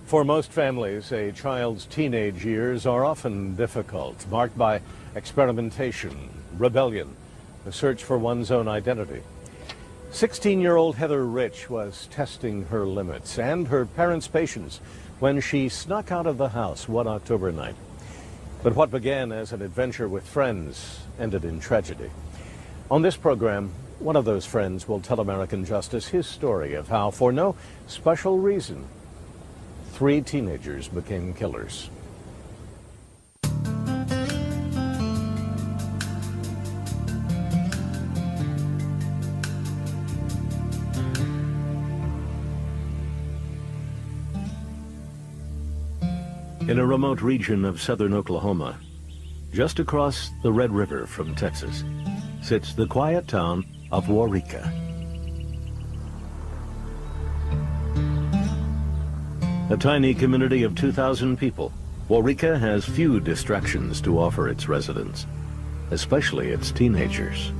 For most families, a child's teenage years are often difficult, marked by experimentation, rebellion, the search for one's own identity. 16-year-old Heather Rich was testing her limits and her parents' patience when she snuck out of the house one October night. But what began as an adventure with friends ended in tragedy. On this program, one of those friends will tell American Justice his story of how, for no special reason, 3 teenagers became killers. In a remote region of southern Oklahoma, just across the Red River from Texas, sits the quiet town of Waurika. A tiny community of 2,000 people, Waurika has few distractions to offer its residents, especially its teenagers.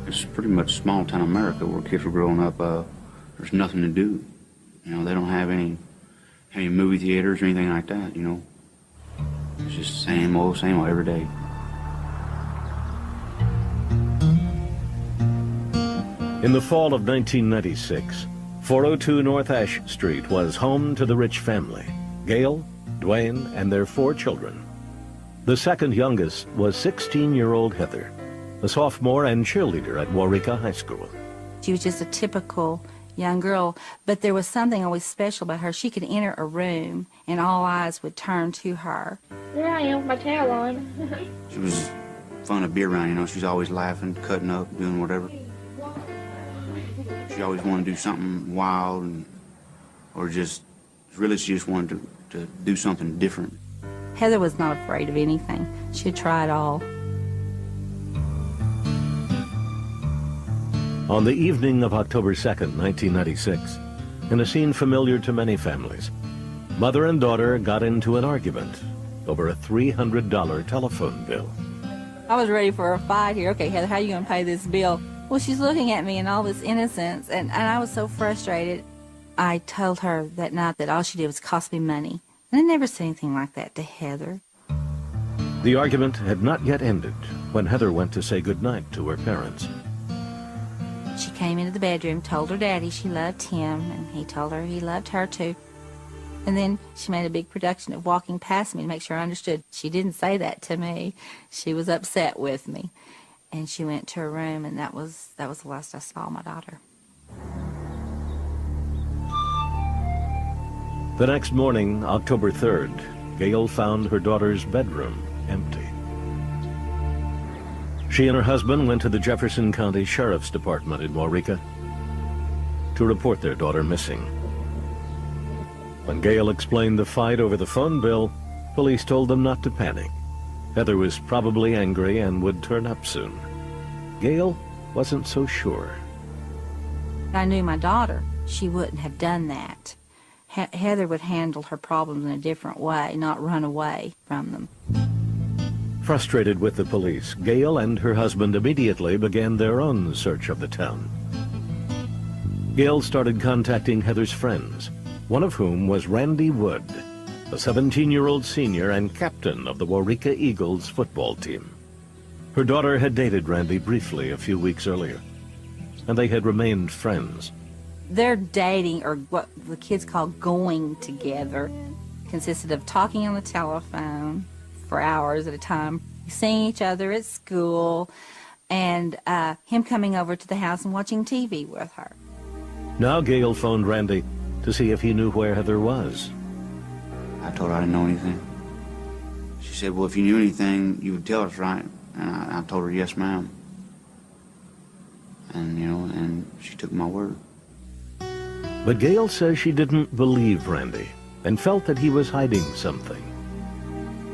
It's pretty much small town America where kids are growing up. There's nothing to do. You know, they don't have any movie theaters or anything like that, you know. It's just same old every day. In the fall of 1996, 402 North Ash Street was home to the Rich family, Gail, Dwayne, and their 4 children. The second youngest was 16-year-old Heather, a sophomore and cheerleader at Waurika High School. She was just a typical young girl, but there was something always special about her. She could enter a room and all eyes would turn to her. There I am with my towel on. She was fun to be around, you know. She was always laughing, cutting up, doing whatever. She always wanted to do something wild, or just, really she just wanted to do something different. Heather was not afraid of anything. She'd try it all. On the evening of October 2nd, 1996, in a scene familiar to many families, mother and daughter got into an argument over a $300 telephone bill. I was ready for a fight here. Okay, Heather, how are you going to pay this bill? Well, she's looking at me in all this innocence, and I was so frustrated. I told her that night that all she did was cost me money. And I never said anything like that to Heather. The argument had not yet ended when Heather went to say goodnight to her parents. She came into the bedroom, told her daddy she loved him, and he told her he loved her too. And then she made a big production of walking past me to make sure I understood. She didn't say that to me. She was upset with me. And she went to her room, and that was the last I saw my daughter. The next morning, October 3rd, Gail found her daughter's bedroom empty. She and her husband went to the Jefferson County Sheriff's Department in Waurika to report their daughter missing. When Gail explained the fight over the phone bill, police told them not to panic. Heather was probably angry and would turn up soon. Gail wasn't so sure. I knew my daughter. She wouldn't have done that. Heather would handle her problems in a different way, not run away from them. Frustrated with the police, Gail and her husband immediately began their own search of the town. Gail started contacting Heather's friends, one of whom was Randy Wood, a 17-year-old senior and captain of the Waurika Eagles football team. Her daughter had dated Randy briefly a few weeks earlier, and they had remained friends. Their dating, or what the kids call going together, consisted of talking on the telephone for hours at a time, seeing each other at school, and him coming over to the house and watching TV with her. Now Gail phoned Randy to see if he knew where Heather was. I told her I didn't know anything. She said, well, if you knew anything, you would tell us, right? And I told her, yes, ma'am. And, you know, and she took my word. But Gail says she didn't believe Randy and felt that he was hiding something.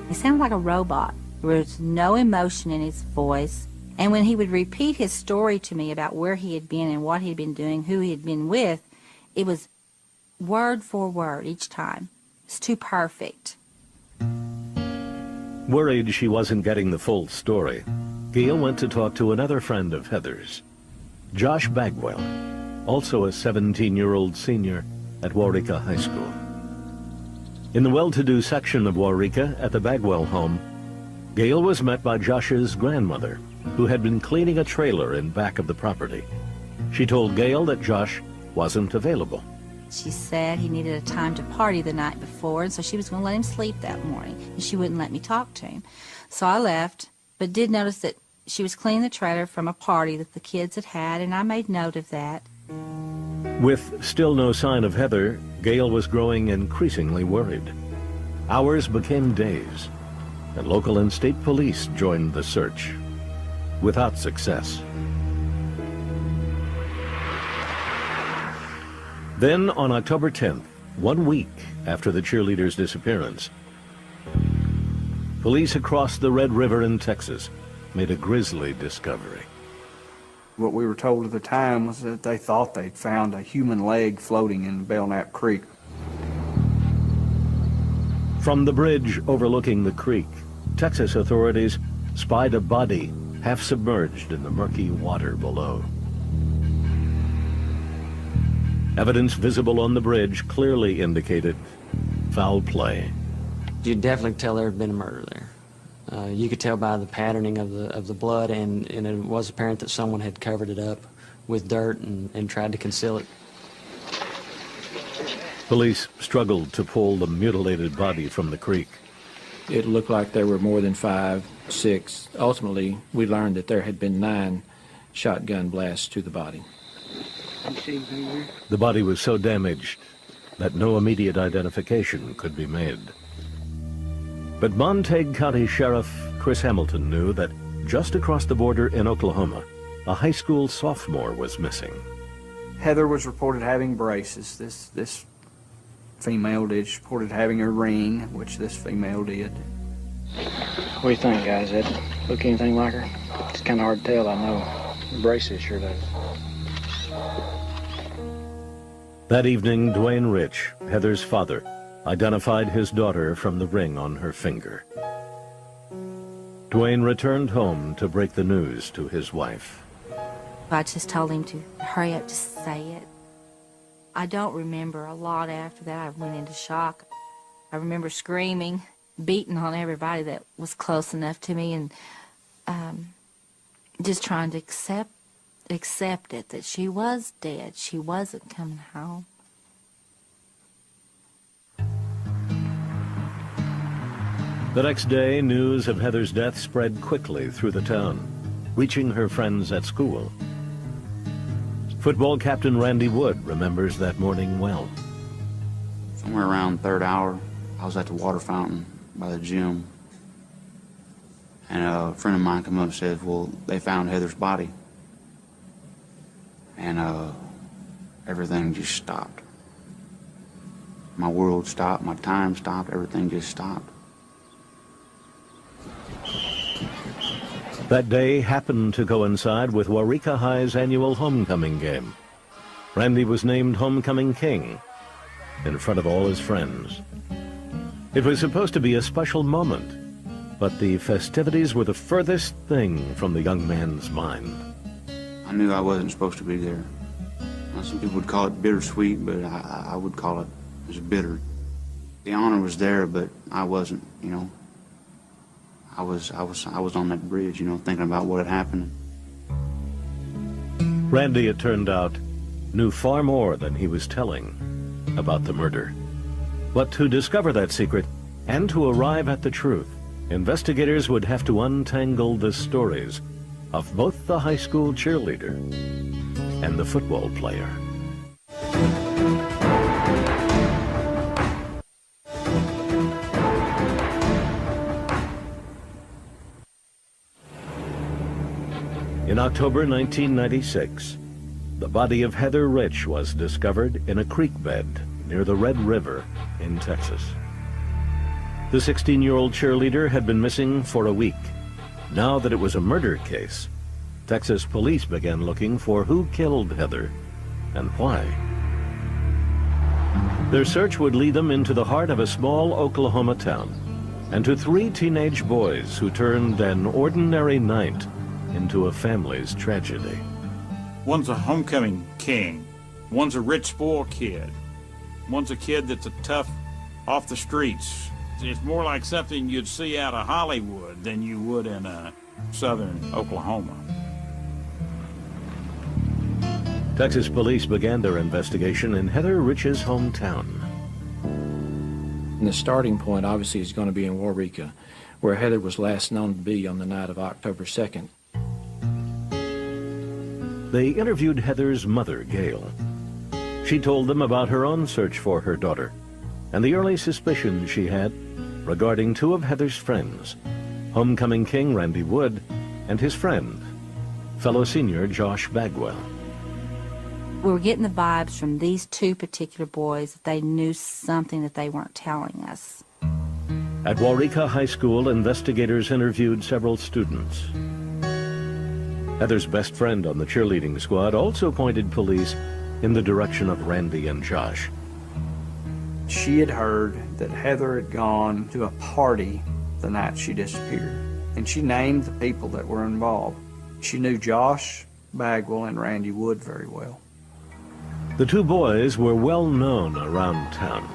He sounded like a robot. There was no emotion in his voice. And when he would repeat his story to me about where he had been and what he had been doing, who he had been with, it was word for word each time. It's too perfect. Worried she wasn't getting the full story, Gail went to talk to another friend of Heather's, Josh Bagwell, also a 17-year-old senior at Waurika High School. In the well-to-do section of Waurika at the Bagwell home, Gail was met by Josh's grandmother, who had been cleaning a trailer in back of the property. She told Gail that Josh wasn't available. She said he needed a time to party the night before, and so she was going to let him sleep that morning, and she wouldn't let me talk to him. So I left, but did notice that she was cleaning the trailer from a party that the kids had had, and I made note of that. With still no sign of Heather, Gail was growing increasingly worried. Hours became days, and local and state police joined the search, without success. Then, on October 10th, 1 week after the cheerleader's disappearance, police across the Red River in Texas made a grisly discovery. What we were told at the time was that they thought they'd found a human leg floating in Belknap Creek. From the bridge overlooking the creek, Texas authorities spied a body half submerged in the murky water below. Evidence visible on the bridge clearly indicated foul play. You'd definitely tell there had been a murder there. You could tell by the patterning of the blood, and it was apparent that someone had covered it up with dirt and tried to conceal it. Police struggled to pull the mutilated body from the creek. It looked like there were more than 5, 6. Ultimately, we learned that there had been 9 shotgun blasts to the body. The body was so damaged that no immediate identification could be made. But Montague County Sheriff Chris Hamilton knew that just across the border in Oklahoma, a high school sophomore was missing. Heather was reported having braces. This female did. She reported having a ring, which this female did. What do you think, guys? Does that look anything like her? It's kind of hard to tell, I know. The braces sure does. That evening, Dwayne Rich, Heather's father, identified his daughter from the ring on her finger. Dwayne returned home to break the news to his wife. I just told him to hurry up to say it. I don't remember a lot after that. I went into shock. I remember screaming, beating on everybody that was close enough to me, and just trying to accept it, that she was dead. She wasn't coming home. The next day, news of Heather's death spread quickly through the town, reaching her friends at school. Football captain Randy Wood remembers that morning well. Somewhere around third hour, I was at the water fountain by the gym, and a friend of mine come up and said, well, they found Heather's body. And everything just stopped. My world stopped, my time stopped, everything just stopped. That day happened to coincide with Waurika High's annual homecoming game. Randy was named homecoming king in front of all his friends. It was supposed to be a special moment, but the festivities were the furthest thing from the young man's mind. I knew I wasn't supposed to be there. Some people would call it bittersweet, but I would call it bitter. The honor was there, but I wasn't, you know. I was on that bridge, you know, thinking about what had happened. Randy, it turned out, knew far more than he was telling about the murder. But to discover that secret and to arrive at the truth, investigators would have to untangle the stories of both the high school cheerleader and the football player. In October 1996, the body of Heather Rich was discovered in a creek bed near the Red River in Texas. The 16-year-old cheerleader had been missing for a week. Now that it was a murder case, Texas police began looking for who killed Heather and why. Their search would lead them into the heart of a small Oklahoma town and to 3 teenage boys who turned an ordinary night into a family's tragedy. One's a homecoming king. One's a rich, spoiled kid. One's a kid that's a tough off the streets. It's more like something you'd see out of Hollywood than you would in southern Oklahoma. Texas police began their investigation in Heather Rich's hometown. And the starting point, obviously, is going to be in Waurika, where Heather was last known to be on the night of October 2nd. They interviewed Heather's mother, Gail. She told them about her own search for her daughter and the early suspicions she had regarding two of Heather's friends, homecoming king Randy Wood and his friend, fellow senior Josh Bagwell. We were getting the vibes from these two particular boys that they knew something that they weren't telling us. At Waurika High School, investigators interviewed several students. Heather's best friend on the cheerleading squad also pointed police in the direction of Randy and Josh. She had heard that Heather had gone to a party the night she disappeared, and she named the people that were involved. She knew Josh Bagwell and Randy Wood very well. The two boys were well known around town.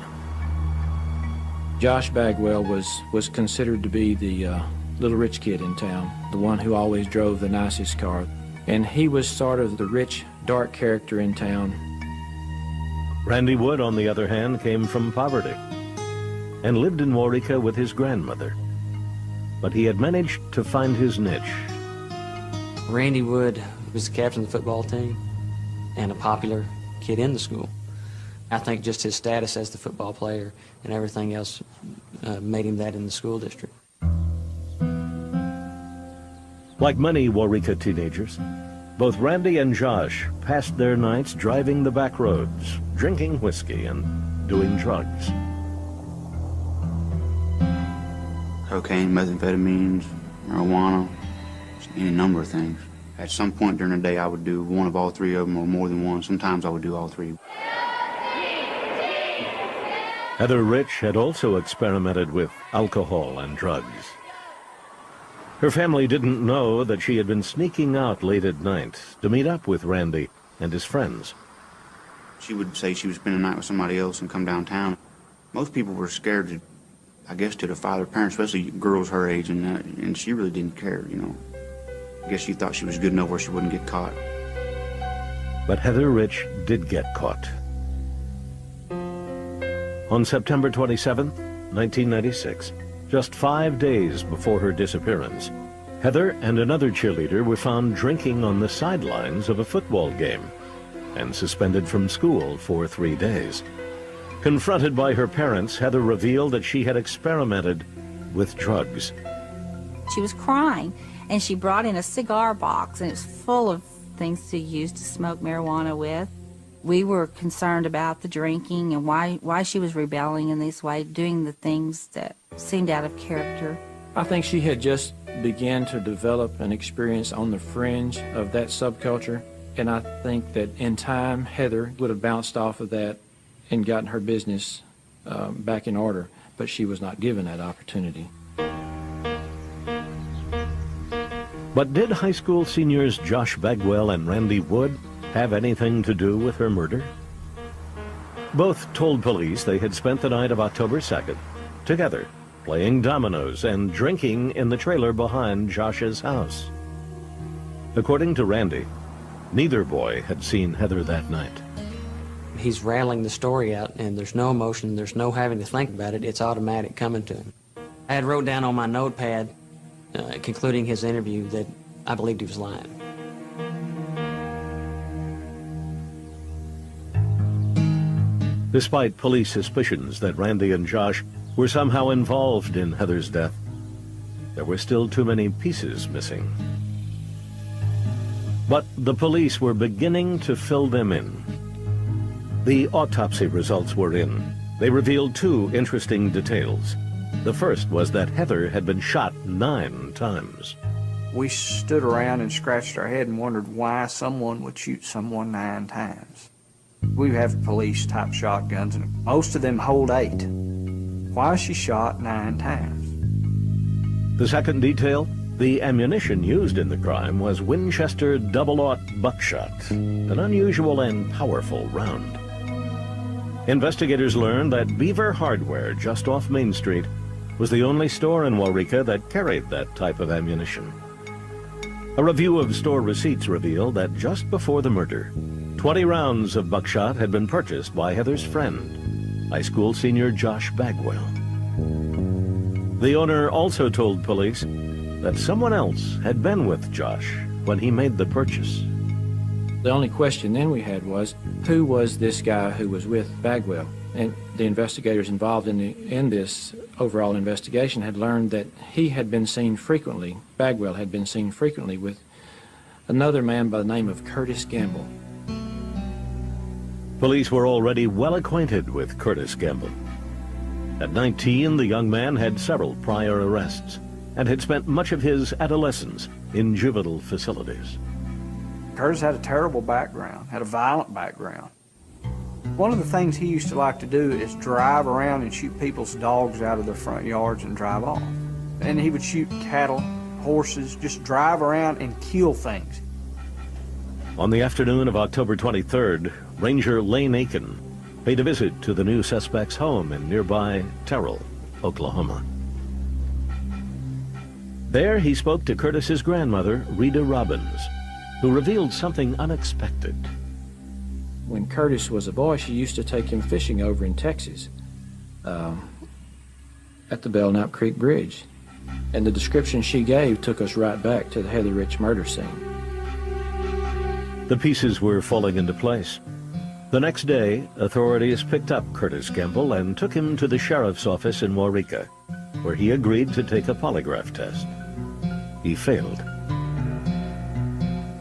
Josh Bagwell was considered to be the little rich kid in town, the one who always drove the nicest car. And he was sort of the rich, dark character in town. Randy Wood, on the other hand, came from poverty and lived in Waurika with his grandmother. But he had managed to find his niche. Randy Wood was the captain of the football team and a popular kid in the school. I think just his status as the football player and everything else made him that in the school district. Like many Waurika teenagers, both Randy and Josh passed their nights driving the back roads, drinking whiskey, and doing drugs. Cocaine, methamphetamines, marijuana, any number of things. At some point during the day, I would do one of all three of them or more than one. Sometimes I would do all three. Heather Rich had also experimented with alcohol and drugs. Her family didn't know that she had been sneaking out late at night to meet up with Randy and his friends. She would say she would spend the night with somebody else and come downtown. Most people were scared to, I guess, to defy their parents, especially girls her age, and she really didn't care, you know. I guess she thought she was good enough where she wouldn't get caught. But Heather Rich did get caught. On September 27, 1996, just 5 days before her disappearance, Heather and another cheerleader were found drinking on the sidelines of a football game and suspended from school for 3 days. Confronted by her parents, Heather revealed that she had experimented with drugs. She was crying, and she brought in a cigar box, and it's full of things to use to smoke marijuana with. We were concerned about the drinking and why she was rebelling in this way, doing the things that seemed out of character. I think she had just began to develop an experience on the fringe of that subculture, and I think that in time, Heather would have bounced off of that and gotten her business back in order, but she was not given that opportunity. But did high school seniors Josh Bagwell and Randy Wood have anything to do with her murder? Both told police they had spent the night of October 2nd together, playing dominoes and drinking in the trailer behind Josh's house. According to Randy, neither boy had seen Heather that night. He's rattling the story out, and there's no emotion, there's no having to think about it, it's automatic coming to him. I had wrote down on my notepad, concluding his interview, that I believed he was lying. Despite police suspicions that Randy and Josh were somehow involved in Heather's death, there were still too many pieces missing. But the police were beginning to fill them in. The autopsy results were in. They revealed two interesting details. The first was that Heather had been shot 9 times. We stood around and scratched our head and wondered why someone would shoot someone 9 times. We have police-type shotguns, and most of them hold 8. Why is she shot 9 times? The second detail, the ammunition used in the crime was Winchester double-aught buckshot, an unusual and powerful round. Investigators learned that Beaver Hardware, just off Main Street, was the only store in Waurika that carried that type of ammunition. A review of store receipts revealed that just before the murder, 20 rounds of buckshot had been purchased by Heather's friend, high school senior Josh Bagwell. The owner also told police that someone else had been with Josh when he made the purchase. The only question then we had was, who was this guy who was with Bagwell? And the investigators involved in this overall investigation had learned that he had been seen frequently, Bagwell had been seen frequently with another man by the name of Curtis Gamble. Police were already well acquainted with Curtis Gamble. At 19, the young man had several prior arrests and had spent much of his adolescence in juvenile facilities. Curtis had a terrible background, had a violent background. One of the things he used to like to do is drive around and shoot people's dogs out of their front yards and drive off. And he would shoot cattle, horses, just drive around and kill things. On the afternoon of October 23rd, Ranger Lane Aiken paid a visit to the new suspect's home in nearby Terrell, Oklahoma. There he spoke to Curtis's grandmother, Rita Robbins, who revealed something unexpected. When Curtis was a boy, she used to take him fishing over in Texas at the Belknap Creek Bridge. And the description she gave took us right back to the Heather Rich murder scene. The pieces were falling into place. The next day, authorities picked up Curtis Gamble and took him to the sheriff's office in Waurika, where he agreed to take a polygraph test. He failed.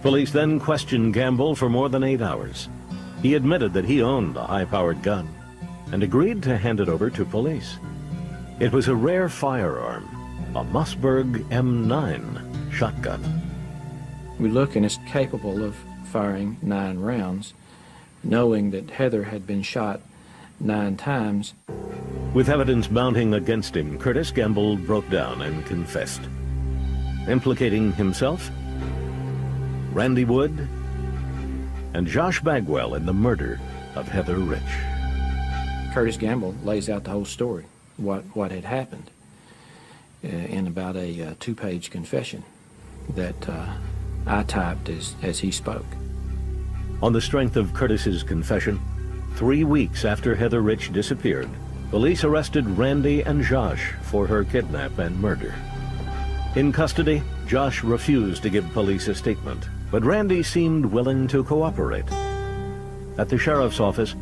Police then questioned Gamble for more than 8 hours. He admitted that he owned a high-powered gun and agreed to hand it over to police. It was a rare firearm, a Mossberg M9 shotgun. We look and it's capable of firing 9 rounds, knowing that Heather had been shot 9 times. With evidence mounting against him, Curtis Gamble broke down and confessed, implicating himself, Randy Wood, and Josh Bagwell in the murder of Heather Rich. Curtis Gamble lays out the whole story, what had happened, in about a 2-page confession that I typed as he spoke. On the strength of Curtis's confession, 3 weeks after Heather Rich disappeared, police arrested Randy and Josh for her kidnap and murder. In custody, Josh refused to give police a statement, but Randy seemed willing to cooperate. At the sheriff's office,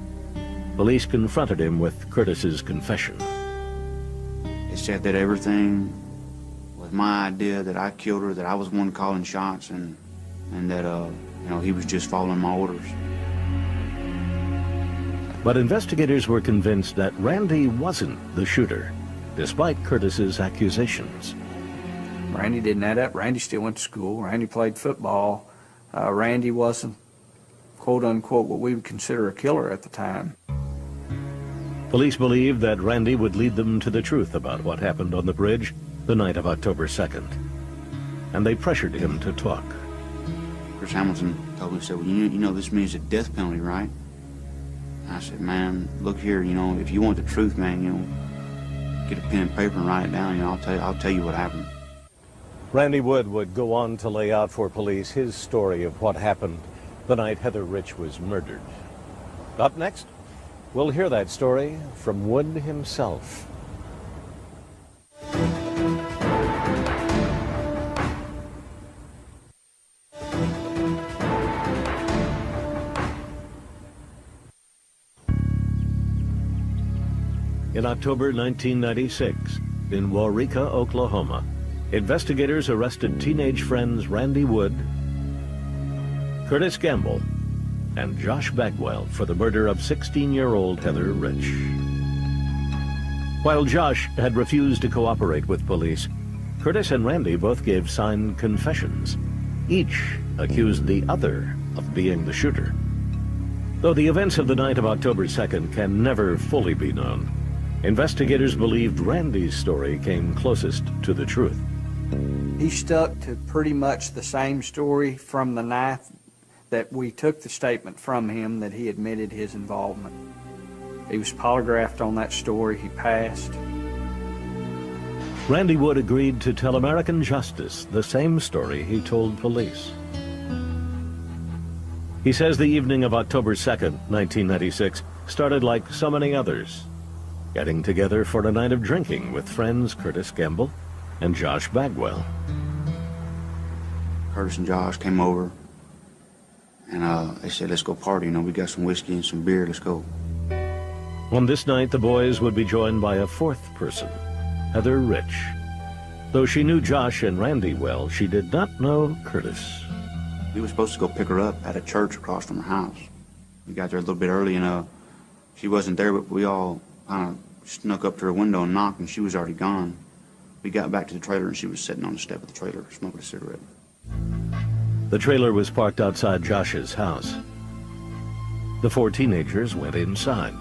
police confronted him with Curtis's confession. They said that everything was my idea, that I killed her, that I was the one calling shots, and that, he was just following my orders. But investigators were convinced that Randy wasn't the shooter, despite Curtis's accusations. Randy didn't add up. Randy still went to school. Randy played football. Randy wasn't, quote-unquote, what we would consider a killer at the time. Police believed that Randy would lead them to the truth about what happened on the bridge the night of October 2nd, and they pressured him to talk. Chris Hamilton told me, said, well, you know this means a death penalty, right? And I said, man, look here, if you want the truth, man, get a pen and paper and write it down, I'll tell you what happened. Randy Wood would go on to lay out for police his story of what happened the night Heather Rich was murdered. Up next, we'll hear that story from Wood himself. In October 1996, in Waurika, Oklahoma, investigators arrested teenage friends Randy Wood, Curtis Gamble, and Josh Bagwell for the murder of 16-year-old Heather Rich. While Josh had refused to cooperate with police, Curtis and Randy both gave signed confessions. Each accused the other of being the shooter. Though the events of the night of October 2nd can never fully be known, investigators believed Randy's story came closest to the truth. He stuck to pretty much the same story from the night that we took the statement from him that he admitted his involvement. He was polygraphed on that story. He passed. Randy Wood agreed to tell American justice the same story he told police. He says the evening of October 2nd, 1996, started like so many others, getting together for a night of drinking with friends Curtis Gamble and Josh Bagwell. Curtis and Josh came over, and they said, let's go party. You know, we got some whiskey and some beer, let's go. On this night, the boys would be joined by a fourth person, Heather Rich. Though she knew Josh and Randy well, she did not know Curtis. We were supposed to go pick her up at a church across from her house. We got there a little bit early, and she wasn't there, but we all kind of snuck up to her window and knocked, and she was already gone. We got back to the trailer, and she was sitting on the step of the trailer smoking a cigarette. The trailer was parked outside Josh's house. The four teenagers went inside.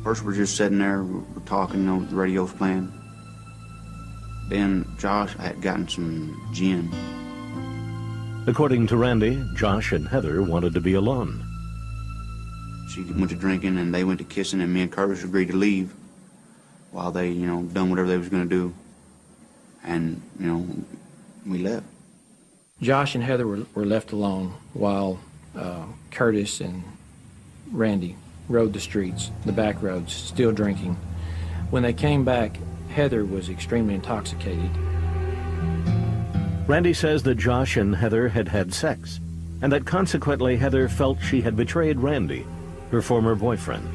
First, we're just sitting there, we're talking, you know, the radio's playing. Then Josh had gotten some gin. According to Randy, Josh and Heather wanted to be alone. She went to drinking, and they went to kissing, and me and Curtis agreed to leave while they, you know, done whatever they was going to do. And, you know, we left. Josh and Heather were left alone while Curtis and Randy rode the streets, the back roads, still drinking. When they came back, Heather was extremely intoxicated. Randy says that Josh and Heather had had sex, and that consequently Heather felt she had betrayed Randy, her former boyfriend.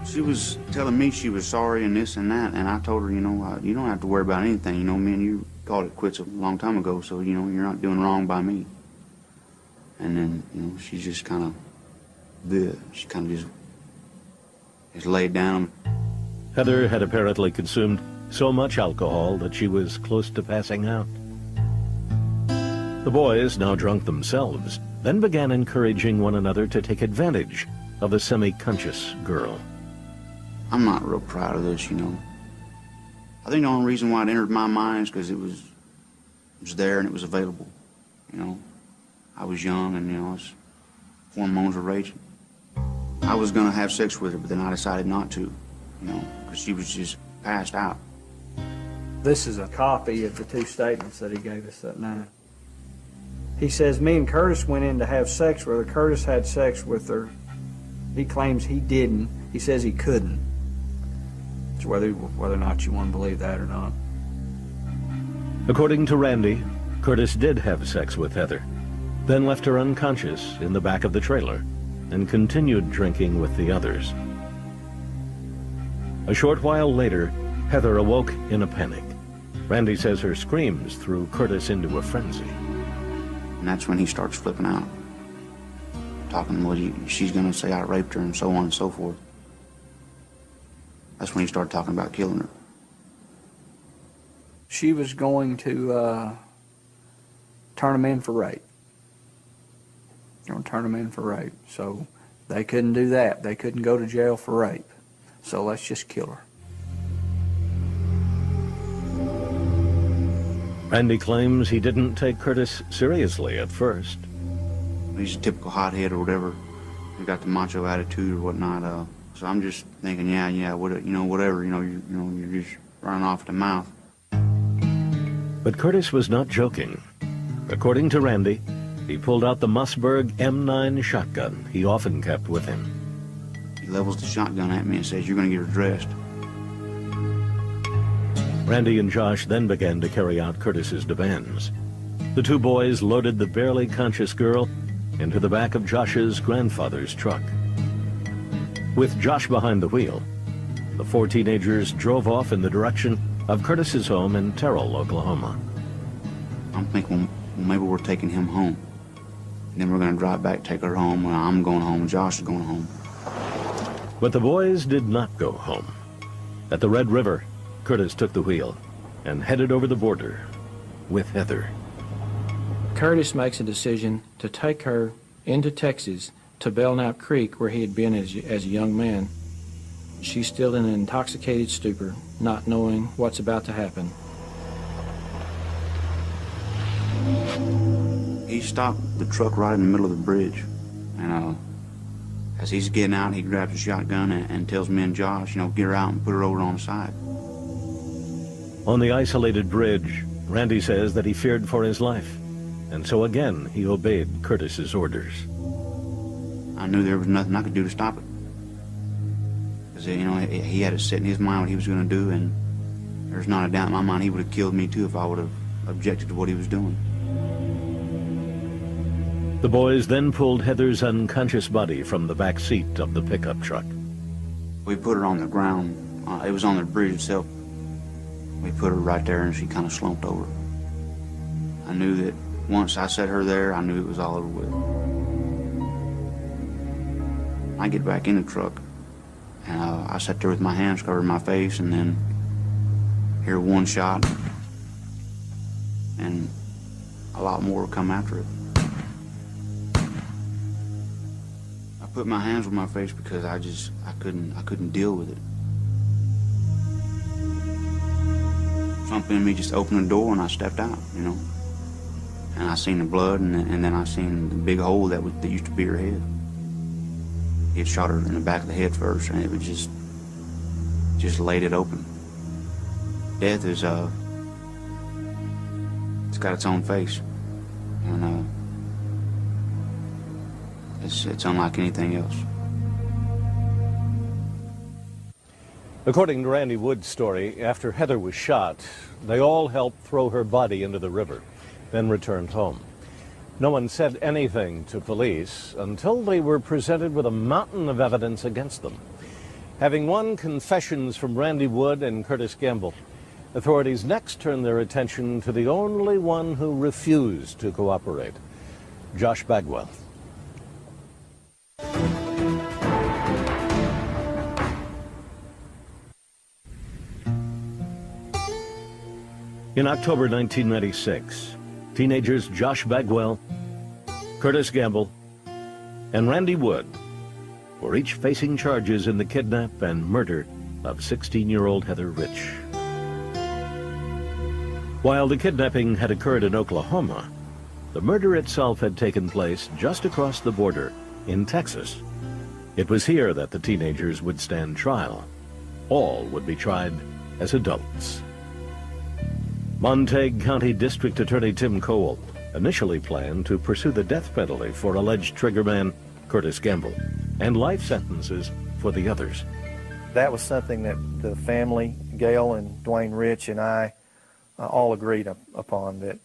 She was telling me she was sorry and this and that, and I told her, you know, you don't have to worry about anything. You know, me and you called it quits a long time ago, so, you know, you're not doing wrong by me. And then, you know, she just kind of, she kind of just laid down. Heather had apparently consumed so much alcohol that she was close to passing out. The boys, now drunk themselves, then began encouraging one another to take advantage of the semi-conscious girl. I'm not real proud of this, you know. I think the only reason why it entered my mind is because it was there and it was available, you know. I was young and, you know, hormones were raging. I was going to have sex with her, but then I decided not to, you know, because she was just passed out. This is a copy of the two statements that he gave us that night. He says, me and Curtis went in to have sex with her. Curtis had sex with her. He claims he didn't. He says he couldn't. It's whether or not you want to believe that or not. According to Randy, Curtis did have sex with Heather, then left her unconscious in the back of the trailer and continued drinking with the others. A short while later, Heather awoke in a panic. Randy says her screams threw Curtis into a frenzy. And that's when he starts flipping out. Talking, well, she's going to say I raped her and so on and so forth. That's when he started talking about killing her. She was going to turn him in for rape. Going to turn him in for rape. So they couldn't do that. They couldn't go to jail for rape. So let's just kill her. Randy claims he didn't take Curtis seriously at first. He's a typical hothead or whatever. He got the macho attitude or whatnot. So I'm just thinking, yeah, whatever. You're just running off at the mouth. But Curtis was not joking. According to Randy, he pulled out the Mossberg M9 shotgun he often kept with him. He levels the shotgun at me and says, you're going to get her dressed. Randy and Josh then began to carry out Curtis's demands. The two boys loaded the barely conscious girl into the back of Josh's grandfather's truck. With Josh behind the wheel, the four teenagers drove off in the direction of Curtis's home in Terrell, Oklahoma. I'm thinking, well, maybe we're taking him home. And then we're going to drive back, take her home. Well, I'm going home, Josh is going home. But the boys did not go home. At the Red River, Curtis took the wheel and headed over the border with Heather. Curtis makes a decision to take her into Texas to Belknap Creek, where he had been as a young man. She's still in an intoxicated stupor, not knowing what's about to happen. He stopped the truck right in the middle of the bridge and As he's getting out, he grabs a shotgun and tells me and Josh, you know, get her out and put her over on the side. On the isolated bridge, Randy says that he feared for his life, and so again he obeyed Curtis's orders. I knew there was nothing I could do to stop it. Because, you know, he had it set in his mind what he was going to do, and there's not a doubt in my mind he would have killed me too if I would have objected to what he was doing. The boys then pulled Heather's unconscious body from the back seat of the pickup truck. We put her on the ground. It was on the bridge itself. We put her right there, and she kind of slumped over. I knew that once I set her there, I knew it was all over with. I get back in the truck, and I sat there with my hands covering my face, and then hear one shot, and a lot more come after it. I put my hands on my face because I couldn't deal with it. Something in me just opened the door and I stepped out, you know. And I seen the blood, and then I seen the big hole that used to be her head. He had shot her in the back of the head first, and it was just laid it open. Death is it's got its own face, and it's unlike anything else. According to Randy Wood's story, after Heather was shot, they all helped throw her body into the river, then returned home. No one said anything to police until they were presented with a mountain of evidence against them. Having won confessions from Randy Wood and Curtis Gamble, authorities next turned their attention to the only one who refused to cooperate, Josh Bagwell. In October 1996, teenagers Josh Bagwell, Curtis Gamble, and Randy Wood were each facing charges in the kidnap and murder of 16-year-old Heather Rich. While the kidnapping had occurred in Oklahoma, the murder itself had taken place just across the border in Texas. It was here that the teenagers would stand trial. All would be tried as adults. Montague County District Attorney Tim Cole initially planned to pursue the death penalty for alleged triggerman Curtis Gamble and life sentences for the others. That was something that the family, Gail and Dwayne Rich and I, all agreed upon, that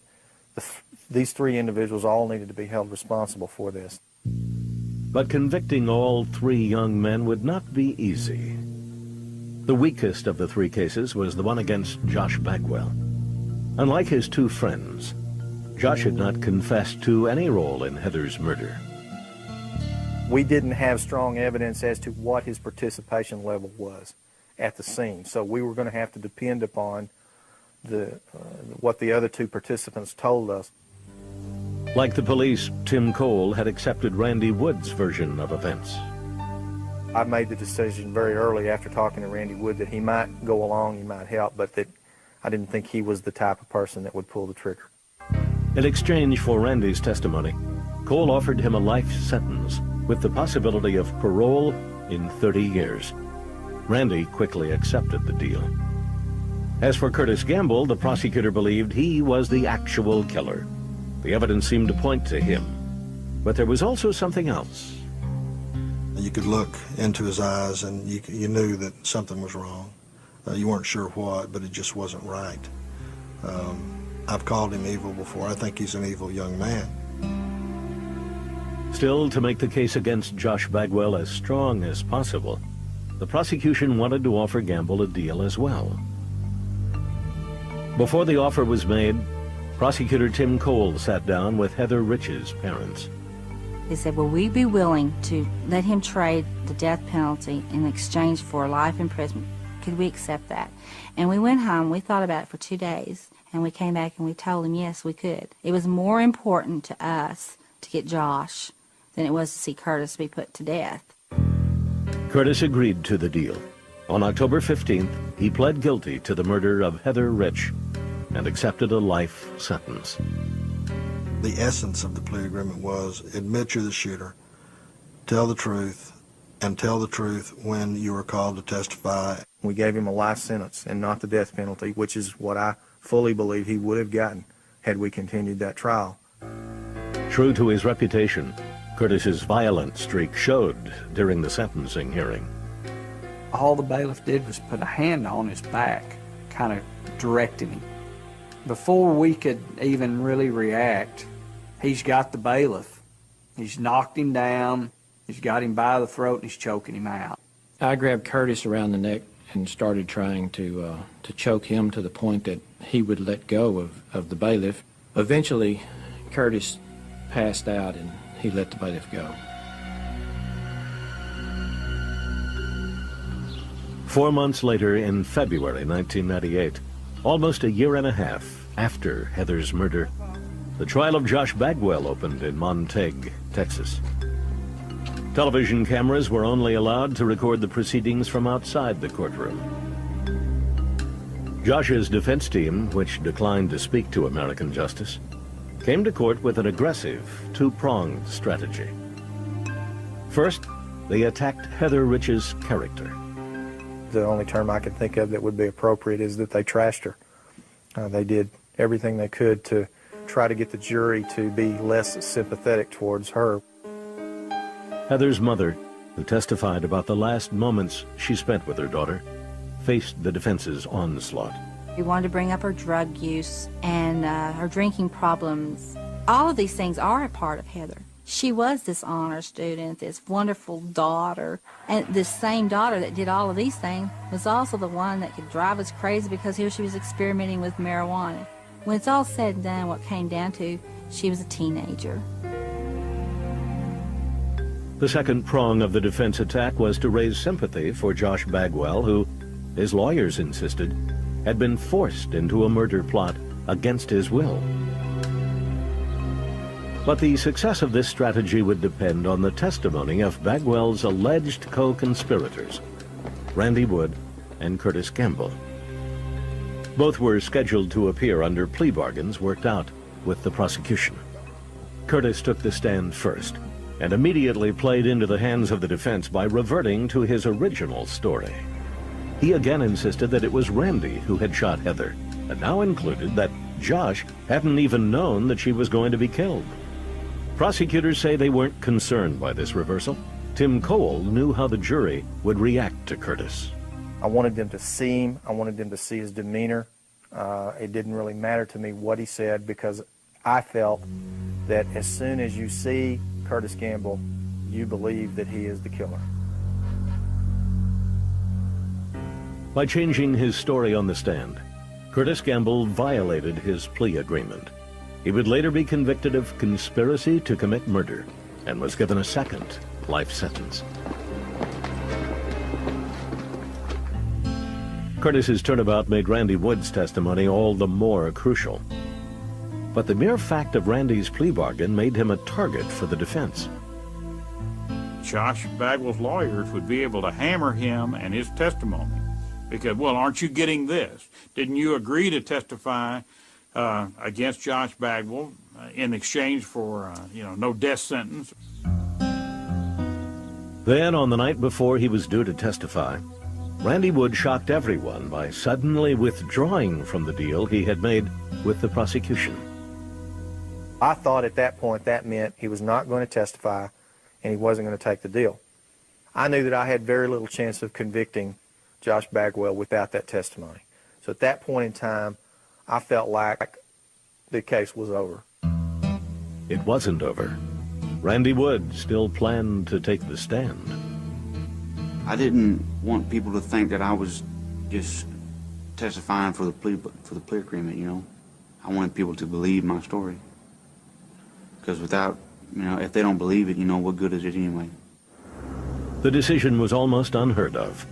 these three individuals all needed to be held responsible for this. But convicting all three young men would not be easy. The weakest of the three cases was the one against Josh Bagwell. Unlike his two friends, Josh had not confessed to any role in Heather's murder. We didn't have strong evidence as to what his participation level was at the scene, so we were going to have to depend upon what the other two participants told us. Like the police, Tim Cole had accepted Randy Wood's version of events. I made the decision very early after talking to Randy Wood that he might go along, he might help, but that I didn't think he was the type of person that would pull the trigger. In exchange for Randy's testimony, Cole offered him a life sentence with the possibility of parole in 30 years. Randy quickly accepted the deal. As for Curtis Gamble, the prosecutor believed he was the actual killer. The evidence seemed to point to him. But there was also something else. You could look into his eyes and you knew that something was wrong. You weren't sure what, but it just wasn't right. I've called him evil before. I think he's an evil young man. Still, to make the case against Josh Bagwell as strong as possible, the prosecution wanted to offer Gamble a deal as well. Before the offer was made, prosecutor Tim Cole sat down with Heather Rich's parents. They said, will we be willing to let him trade the death penalty in exchange for life imprisonment? Could we accept that? And we went home, we thought about it for 2 days, and we came back and we told him, yes, we could. It was more important to us to get Josh than it was to see Curtis be put to death. Curtis agreed to the deal. On October 15th, he pled guilty to the murder of Heather Rich and accepted a life sentence. The essence of the plea agreement was admit you're the shooter, tell the truth, and tell the truth when you are called to testify. We gave him a life sentence and not the death penalty, which is what I fully believe he would have gotten had we continued that trial. True to his reputation, Curtis's violent streak showed during the sentencing hearing. All the bailiff did was put a hand on his back, kind of directing him. Before we could even really react, he's got the bailiff. He's knocked him down, he's got him by the throat, and he's choking him out. I grabbed Curtis around the neck and started trying to choke him to the point that he would let go of the bailiff. Eventually, Curtis passed out and he let the bailiff go. 4 months later, in February 1998, almost a year and a half after Heather's murder, the trial of Josh Bagwell opened in Montague, Texas. Television cameras were only allowed to record the proceedings from outside the courtroom. Josh's defense team, which declined to speak to American justice, came to court with an aggressive, two-pronged strategy. First, they attacked Heather Rich's character. The only term I can think of that would be appropriate is that they trashed her. They did everything they could to try to get the jury to be less sympathetic towards her. Heather's mother, who testified about the last moments she spent with her daughter, faced the defense's onslaught. We wanted to bring up her drug use and her drinking problems. All of these things are a part of Heather. She was this honor student, this wonderful daughter, and this same daughter that did all of these things was also the one that could drive us crazy because here she was experimenting with marijuana. When it's all said and done, what came down to, she was a teenager. The second prong of the defense attack was to raise sympathy for Josh Bagwell, who, his lawyers insisted, had been forced into a murder plot against his will. But the success of this strategy would depend on the testimony of Bagwell's alleged co-conspirators, Randy Wood and Curtis Gamble. Both were scheduled to appear under plea bargains worked out with the prosecution. Curtis took the stand first and immediately played into the hands of the defense by reverting to his original story. He again insisted that it was Randy who had shot Heather, and now included that Josh hadn't even known that she was going to be killed. Prosecutors say they weren't concerned by this reversal. Tim Cole knew how the jury would react to Curtis. I wanted them to see him. I wanted them to see his demeanor. It didn't really matter to me what he said because I felt that as soon as you see Curtis Gamble, you believe that he is the killer. By changing his story on the stand, Curtis Gamble violated his plea agreement. He would later be convicted of conspiracy to commit murder and was given a second life sentence. Curtis's turnabout made Randy Wood's testimony all the more crucial. But the mere fact of Randy's plea bargain made him a target for the defense. Josh Bagwell's lawyers would be able to hammer him and his testimony because, well, aren't you getting this? Didn't you agree to testify against Josh Bagwell in exchange for, no death sentence? Then, on the night before he was due to testify, Randy Wood shocked everyone by suddenly withdrawing from the deal he had made with the prosecution. I thought at that point that meant he was not going to testify and he wasn't going to take the deal. I knew that I had very little chance of convicting Josh Bagwell without that testimony. So at that point in time, I felt like the case was over. It wasn't over. Randy Wood still planned to take the stand. I didn't want people to think that I was just testifying for the plea agreement, I wanted people to believe my story. Because without, if they don't believe it, what good is it anyway? The decision was almost unheard of.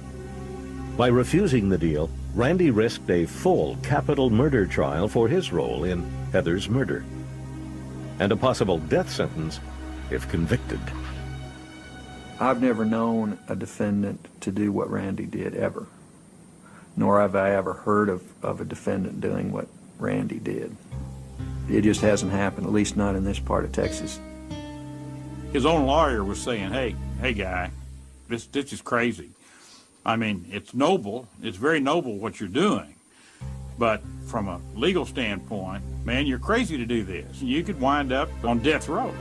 By refusing the deal, Randy risked a full capital murder trial for his role in Heather's murder, and a possible death sentence if convicted. I've never known a defendant to do what Randy did, ever. Nor have I ever heard of a defendant doing what Randy did. It just hasn't happened, at least not in this part of Texas. His own lawyer was saying, hey guy, this is crazy. I mean, it's noble. It's very noble what you're doing. But from a legal standpoint, man, you're crazy to do this. You could wind up on death row.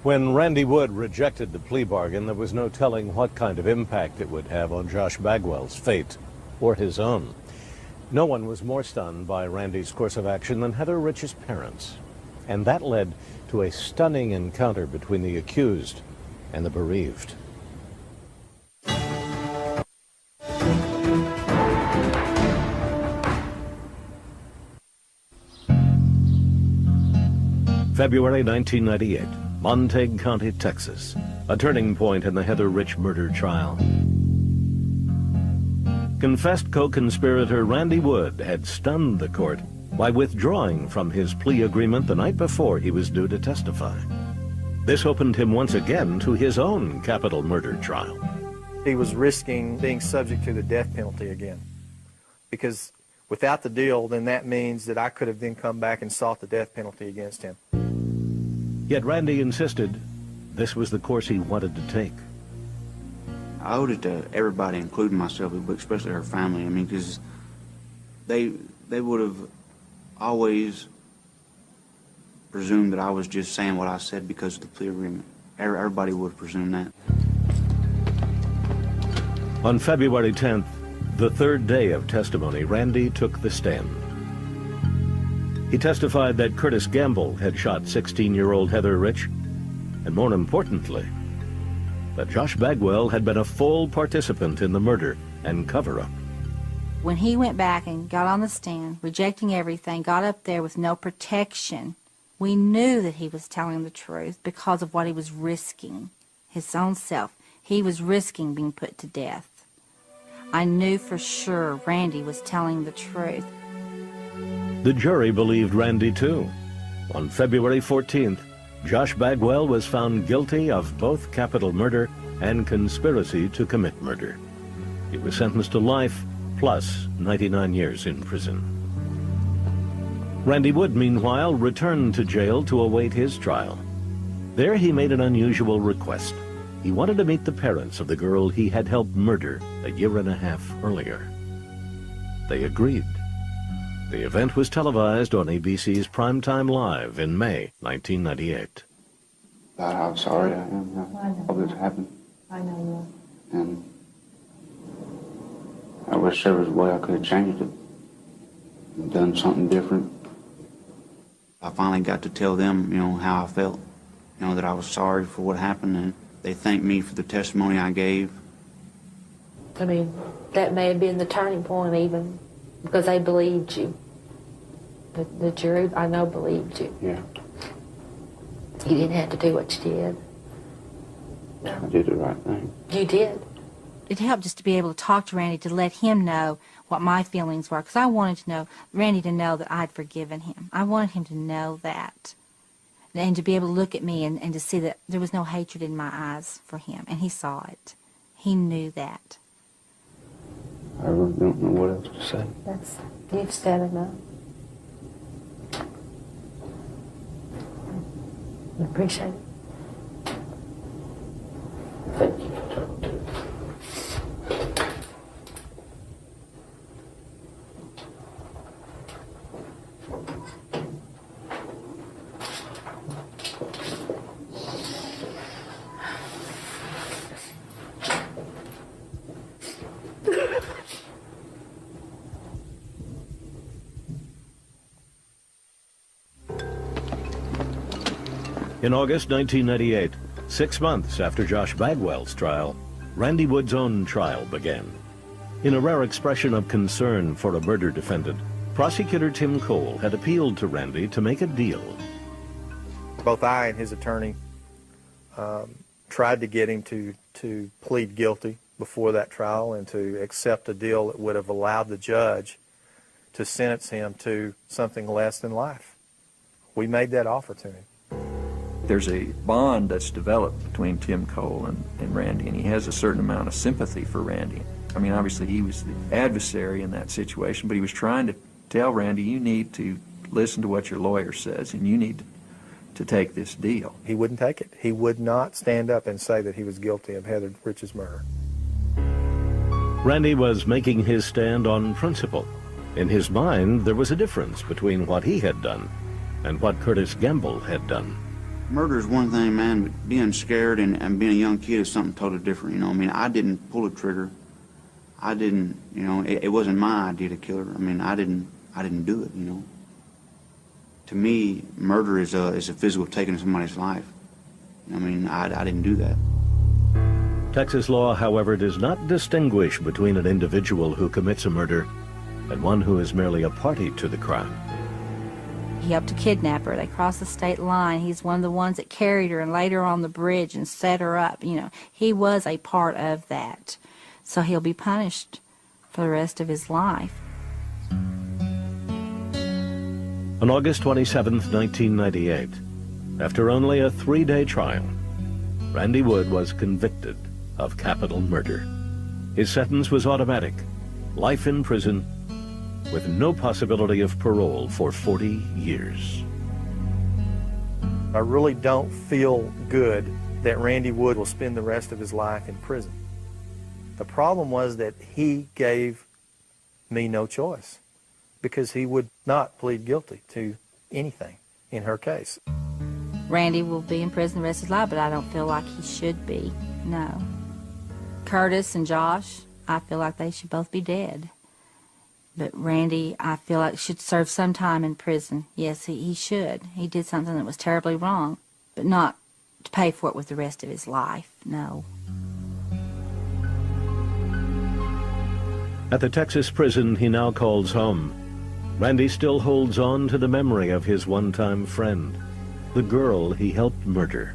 When Randy Wood rejected the plea bargain, there was no telling what kind of impact it would have on Josh Bagwell's fate or his own. No one was more stunned by Randy's course of action than Heather Rich's parents. And that led to a stunning encounter between the accused and the bereaved. February 1998, Montague County, Texas, a turning point in the Heather Rich murder trial. Confessed co-conspirator Randy Wood had stunned the court by withdrawing from his plea agreement the night before he was due to testify. This opened him once again to his own capital murder trial. He was risking being subject to the death penalty again, because without the deal, then that means that I could have then come back and sought the death penalty against him. Yet Randy insisted this was the course he wanted to take. I owed it to everybody, including myself, but especially her family. I mean, because they would have always presumed that I was just saying what I said because of the plea agreement. Everybody would have presumed that. On February 10th, the third day of testimony, Randy took the stand. He testified that Curtis Gamble had shot 16-year-old Heather Rich, and more importantly, that Josh Bagwell had been a full participant in the murder and cover-up. When he went back and got on the stand, rejecting everything, got up there with no protection, we knew that he was telling the truth because of what he was risking, his own self. He was risking being put to death. I knew for sure Randy was telling the truth. The jury believed Randy too. On February 14th, Josh Bagwell was found guilty of both capital murder and conspiracy to commit murder. He was sentenced to life plus 99 years in prison. Randy Wood, meanwhile, returned to jail to await his trial. There he made an unusual request. He wanted to meet the parents of the girl he had helped murder a year and a half earlier. They agreed. The event was televised on ABC's Primetime Live in May 1998. About how sorry I am how all this happened. I know you. And I wish there was a way I could have changed it and done something different. I finally got to tell them, how I felt, that I was sorry for what happened, and they thanked me for the testimony I gave. I mean, that may have been the turning point even, because they believed you. The jury, I know, believed you. Yeah. You didn't have to do what you did. I did the right thing. You did. It helped just to be able to talk to Randy, to let him know what my feelings were, because I wanted to know, Randy to know that I'd forgiven him. I wanted him to know that, and to be able to look at me and to see that there was no hatred in my eyes for him, and he saw it. He knew that. I really don't know what else to say. You've said enough. I appreciate it. Thank you. In August 1998, 6 months after Josh Bagwell's trial, Randy Wood's own trial began. In a rare expression of concern for a murder defendant, prosecutor Tim Cole had appealed to Randy to make a deal. Both I and his attorney tried to get him to plead guilty before that trial and to accept a deal that would have allowed the judge to sentence him to something less than life. We made that offer to him. There's a bond that's developed between Tim Cole and Randy, and he has a certain amount of sympathy for Randy. I mean, obviously he was the adversary in that situation, but he was trying to tell Randy, you need to listen to what your lawyer says, and you need to take this deal. He wouldn't take it. He would not stand up and say that he was guilty of Heather Rich's murder. Randy was making his stand on principle. In his mind, there was a difference between what he had done and what Curtis Gamble had done. Murder is one thing, man, but being scared and being a young kid is something totally different, you know. I mean, I didn't pull a trigger. I didn't, you know, it wasn't my idea to kill her. I mean, I didn't do it, you know. To me, murder is a physical taking of somebody's life. I mean, I didn't do that. Texas law, however, does not distinguish between an individual who commits a murder and one who is merely a party to the crime. He helped to kidnap her. They crossed the state line. He's one of the ones that carried her and laid her on the bridge and set her up. You know, he was a part of that. So he'll be punished for the rest of his life. On August 27, 1998, after only a 3-day trial, Randy Wood was convicted of capital murder. His sentence was automatic, life in prison, with no possibility of parole for 40 years. I really don't feel good that Randy Wood will spend the rest of his life in prison. The problem was that he gave me no choice because he would not plead guilty to anything in her case. Randy will be in prison the rest of his life, but I don't feel like he should be, no. Curtis and Josh, I feel like they should both be dead. But Randy, I feel like should serve some time in prison. Yes, he should. He did something that was terribly wrong, but not to pay for it with the rest of his life, no. At the Texas prison he now calls home, Randy still holds on to the memory of his one-time friend, the girl he helped murder,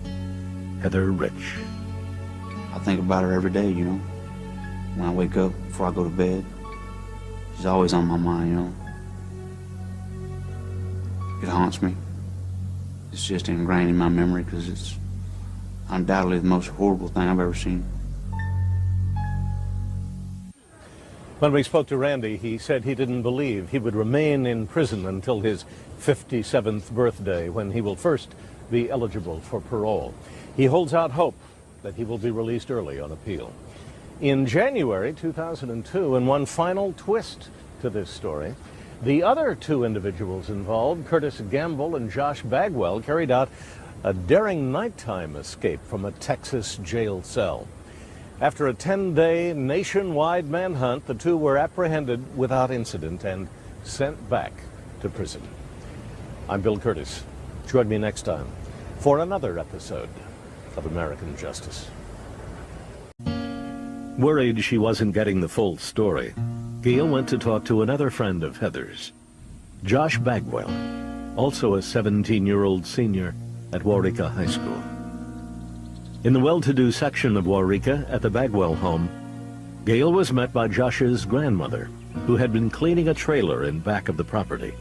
Heather Rich. I think about her every day, you know. When I wake up, before I go to bed, she's always on my mind, you know. It haunts me. It's just ingrained in my memory because it's undoubtedly the most horrible thing I've ever seen. When we spoke to Randy, he said he didn't believe he would remain in prison until his 57th birthday, when he will first be eligible for parole. He holds out hope that he will be released early on appeal. In January 2002, in one final twist to this story, the other two individuals involved, Curtis Gamble and Josh Bagwell, carried out a daring nighttime escape from a Texas jail cell. After a 10-day nationwide manhunt, the two were apprehended without incident and sent back to prison. I'm Bill Curtis. Join me next time for another episode of American Justice. Worried she wasn't getting the full story, Gail went to talk to another friend of Heather's, Josh Bagwell, also a 17-year-old senior at Waurika High School. In the well-to-do section of Waurika at the Bagwell home, Gail was met by Josh's grandmother, who had been cleaning a trailer in back of the property.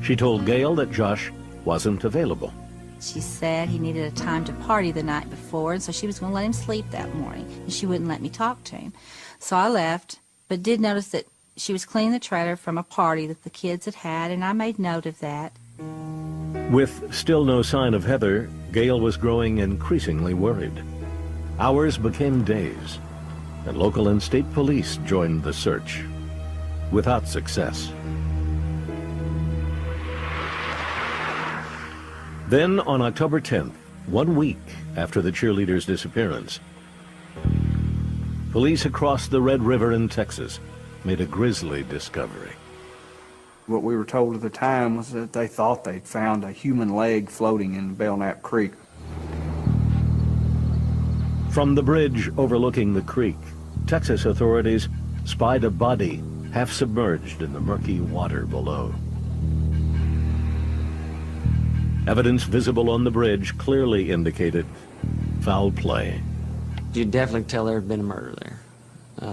She told Gail that Josh wasn't available. She said he needed a time to party the night before, and so she was going to let him sleep that morning, and she wouldn't let me talk to him. So I left, but did notice that she was cleaning the trailer from a party that the kids had had, and I made note of that. With still no sign of Heather, Gail was growing increasingly worried. Hours became days, and local and state police joined the search, without success. Then, on October 10th, 1 week after the cheerleader's disappearance, police across the Red River in Texas made a grisly discovery. What we were told at the time was that they thought they'd found a human leg floating in Belknap Creek. From the bridge overlooking the creek, Texas authorities spied a body half submerged in the murky water below. Evidence visible on the bridge clearly indicated foul play. You'd definitely tell there had been a murder there.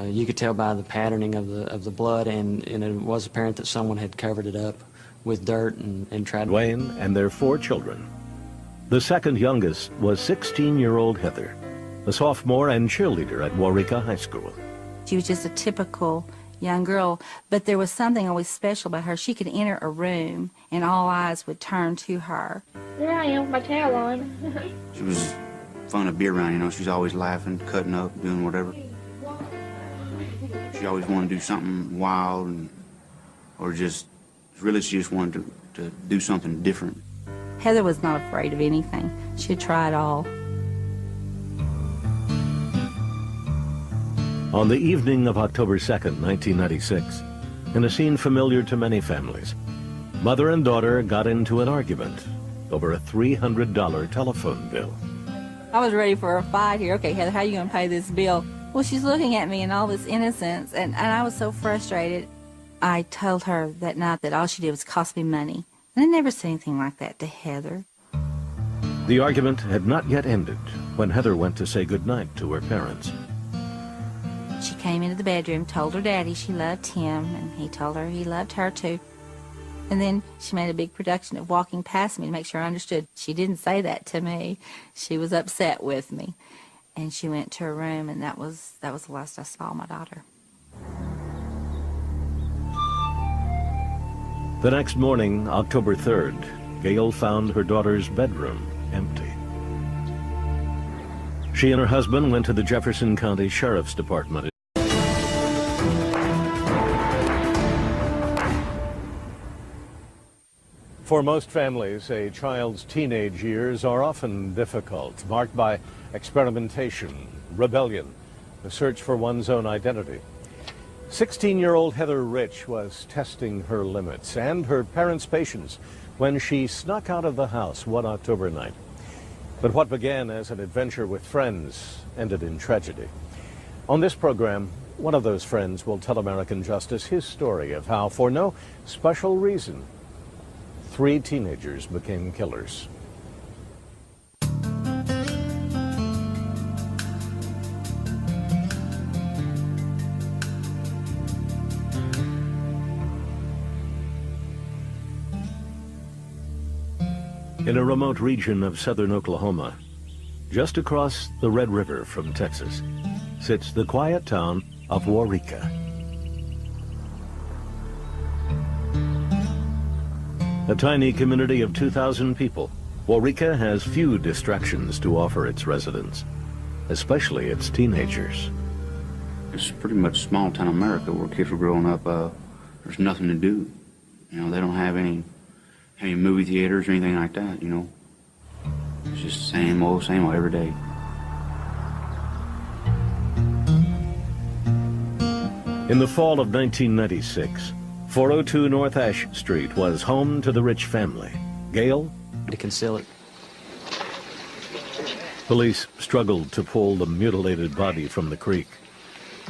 You could tell by the patterning of the blood, and it was apparent that someone had covered it up with dirt and tried. Dwayne and their 4 children. The second youngest was 16-year-old Heather, a sophomore and cheerleader at Waurika High School. She was just a typical young girl, but there was something always special about her. She could enter a room and all eyes would turn to her. There I am with my towel on. She was fun to be around, you know. She's always laughing, cutting up, doing whatever. She always wanted to do something wild, or just, really she just wanted to do something different. Heather was not afraid of anything. She'd try it all. On the evening of October 2nd, 1996, in a scene familiar to many families, mother and daughter got into an argument over a $300 telephone bill. I was ready for a fight here. Okay, Heather, how are you going to pay this bill? Well, she's looking at me in all this innocence, and I was so frustrated. I told her that night that all she did was cost me money. And I never said anything like that to Heather. The argument had not yet ended when Heather went to say goodnight to her parents. She came into the bedroom, told her daddy she loved him, and he told her he loved her too. And then she made a big production of walking past me to make sure I understood. She didn't say that to me. She was upset with me. And she went to her room, and that was the last I saw my daughter. The next morning, October 3rd, Gail found her daughter's bedroom empty. She and her husband went to the Jefferson County Sheriff's Department. For most families, a child's teenage years are often difficult, marked by experimentation, rebellion, the search for one's own identity. 16-year-old Heather Rich was testing her limits and her parents' patience when she snuck out of the house one October night. But what began as an adventure with friends ended in tragedy. On this program, one of those friends will tell American Justice his story of how, for no special reason, 3 teenagers became killers. In a remote region of southern Oklahoma, just across the Red River from Texas, sits the quiet town of Waurika. A tiny community of 2,000 people, Waurika has few distractions to offer its residents, especially its teenagers. It's pretty much small town America where kids were growing up. There's nothing to do. You know, they don't have any movie theaters or anything like that, you know. It's just same old every day. In the fall of 1996, 402 North Ash Street was home to the Rich family. Gail? To conceal it. Police struggled to pull the mutilated body from the creek.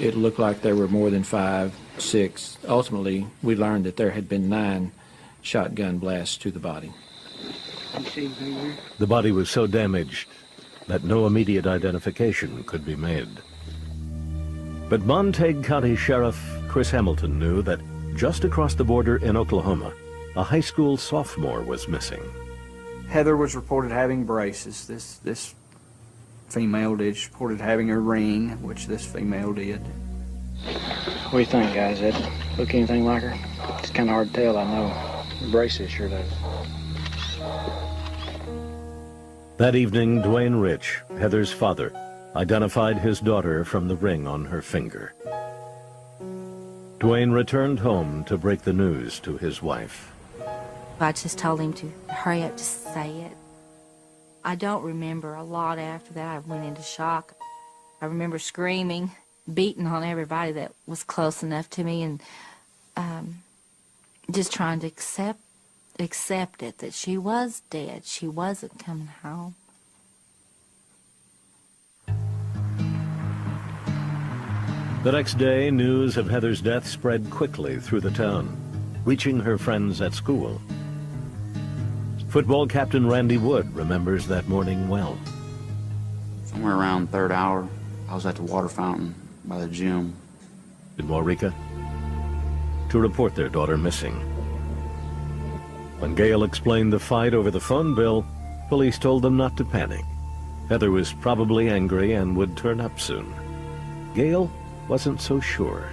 It looked like there were more than 5, 6. Ultimately, we learned that there had been 9 shotgun blasts to the body. The body was so damaged that no immediate identification could be made. But Montague County Sheriff Chris Hamilton knew that just across the border in Oklahoma, a high school sophomore was missing. Heather was reported having braces. This female did. She reported having a ring, which this female did. What do you think, guys? That look anything like her? It's kind of hard to tell, I know. The braces sure does. That evening, Dwayne Rich, Heather's father, identified his daughter from the ring on her finger. Dwayne returned home to break the news to his wife. I just told him to hurry up, just say it. I don't remember a lot after that. I went into shock. I remember screaming, beating on everybody that was close enough to me, and just trying to accept it, that she was dead. She wasn't coming home. The next day, news of Heather's death spread quickly through the town, reaching her friends at school. Football captain Randy Wood remembers that morning well. Somewhere around 3rd hour, I was at the water fountain by the gym. In Waurika, to report their daughter missing. When Gail explained the fight over the phone bill, police told them not to panic. Heather was probably angry and would turn up soon. Gail wasn't so sure.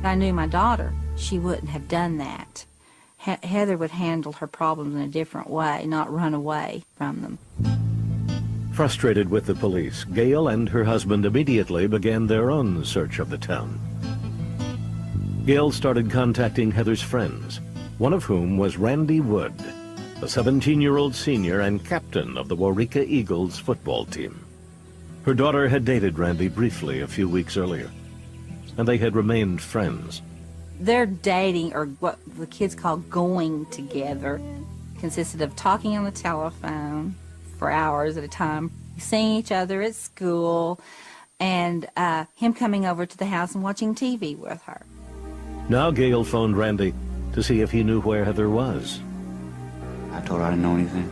I knew my daughter, she wouldn't have done that. Heather would handle her problems in a different way, not run away from them. Frustrated with the police, Gail and her husband immediately began their own search of the town. Gail started contacting Heather's friends, one of whom was Randy Wood, a 17-year-old senior and captain of the Waurika Eagles football team. Her daughter had dated Randy briefly a few weeks earlier, and they had remained friends. Their dating, or what the kids call going together, consisted of talking on the telephone for hours at a time, seeing each other at school, and him coming over to the house and watching TV with her. Now Gail phoned Randy to see if he knew where Heather was. I told her I didn't know anything.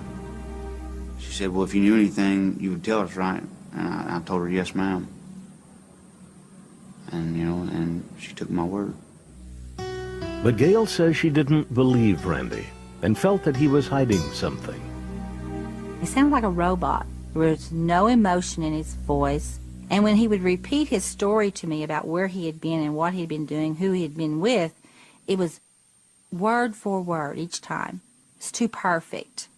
She said, well, if you knew anything, you would tell us, right? And I told her, yes, ma'am. And, you know, and she took my word. But Gail says she didn't believe Randy and felt that he was hiding something. He sounded like a robot. There was no emotion in his voice. And when he would repeat his story to me about where he had been and what he had been doing, who he had been with, it was word for word each time. It's too perfect.